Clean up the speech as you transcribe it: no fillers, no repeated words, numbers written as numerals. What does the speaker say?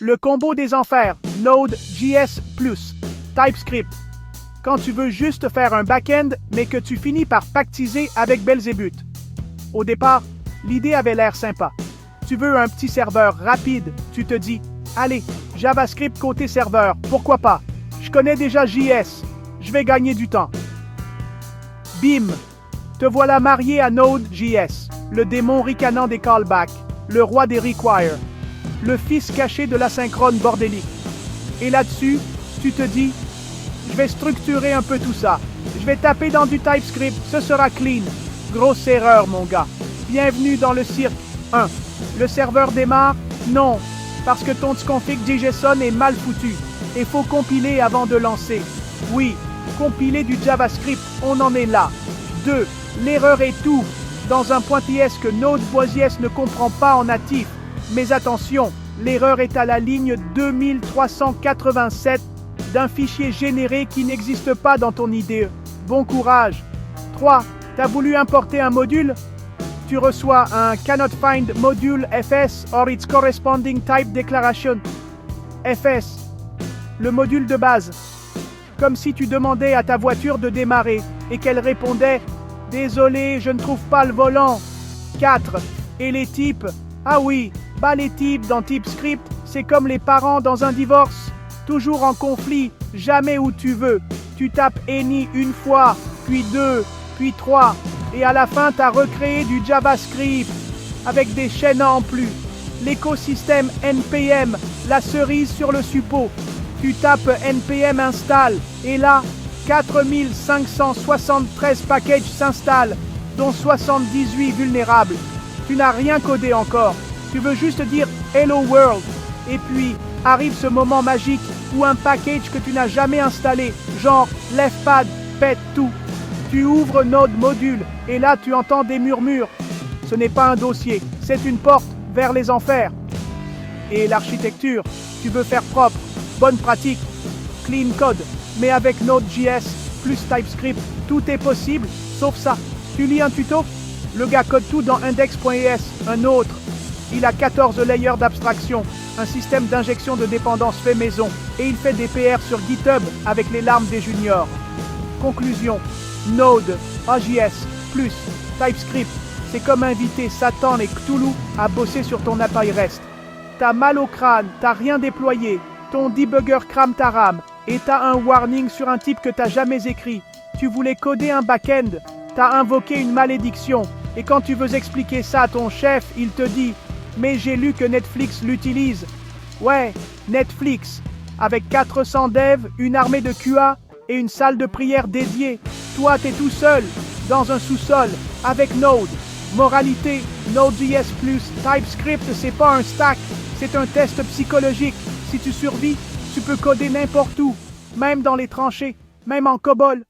Le combo des enfers, Node.js+, TypeScript. Quand tu veux juste faire un back-end, mais que tu finis par pactiser avec Belzébuth. Au départ, l'idée avait l'air sympa. Tu veux un petit serveur rapide, tu te dis, allez, JavaScript côté serveur, pourquoi pas? Je connais déjà JS, je vais gagner du temps. Bim! Te voilà marié à Node.js, le démon ricanant des callbacks, le roi des requires, le fils caché de l'asynchrone bordélique. Et là-dessus, tu te dis, je vais structurer un peu tout ça. Je vais taper dans du TypeScript, ce sera clean. Grosse erreur, mon gars. Bienvenue dans le cirque. 1. Le serveur démarre? Non, parce que ton config.json est mal foutu. Et faut compiler avant de lancer. Oui, compiler du JavaScript, on en est là. 2. L'erreur est tout. Dans un .ts que Node.js ne comprend pas en natif. Mais attention, l'erreur est à la ligne 2387 d'un fichier généré qui n'existe pas dans ton IDE. Bon courage. 3. T'as voulu importer un module? Tu reçois un cannot find module FS or its corresponding type declaration. FS. Le module de base. Comme si tu demandais à ta voiture de démarrer et qu'elle répondait « Désolé, je ne trouve pas le volant ». 4. Et les types? Ah oui, les types dans TypeScript, c'est comme les parents dans un divorce. Toujours en conflit, jamais où tu veux. Tu tapes any une fois, puis 2, puis 3, et à la fin t'as recréé du JavaScript avec des chaînes en plus. L'écosystème NPM, la cerise sur le suppôt. Tu tapes npm install, et là, 4573 packages s'installent, dont 78 vulnérables. Tu n'as rien codé encore. Tu veux juste dire Hello World. Et puis, arrive ce moment magique où un package que tu n'as jamais installé, genre Leftpad, pète tout. Tu ouvres Node module, et là tu entends des murmures. Ce n'est pas un dossier, c'est une porte vers les enfers. Et l'architecture, tu veux faire propre, bonne pratique, clean code, mais avec Node.js plus TypeScript, tout est possible, sauf ça. Tu lis un tuto? Le gars code tout dans index.es, un autre. Il a 14 layers d'abstraction, un système d'injection de dépendance fait maison, et il fait des PR sur GitHub avec les larmes des juniors. Conclusion, Node, AJS, plus TypeScript, c'est comme inviter Satan et Cthulhu à bosser sur ton appareil REST. T'as mal au crâne, t'as rien déployé, ton debugger crame ta RAM, et t'as un warning sur un type que t'as jamais écrit. Tu voulais coder un back-end, t'as invoqué une malédiction, et quand tu veux expliquer ça à ton chef, il te dit « Mais j'ai lu que Netflix l'utilise ». Ouais, Netflix, avec 400 devs, une armée de QA et une salle de prière dédiée. Toi, t'es tout seul, dans un sous-sol, avec Node. Moralité, Node.js plus TypeScript, c'est pas un stack, c'est un test psychologique. Si tu survis, tu peux coder n'importe où, même dans les tranchées, même en COBOL.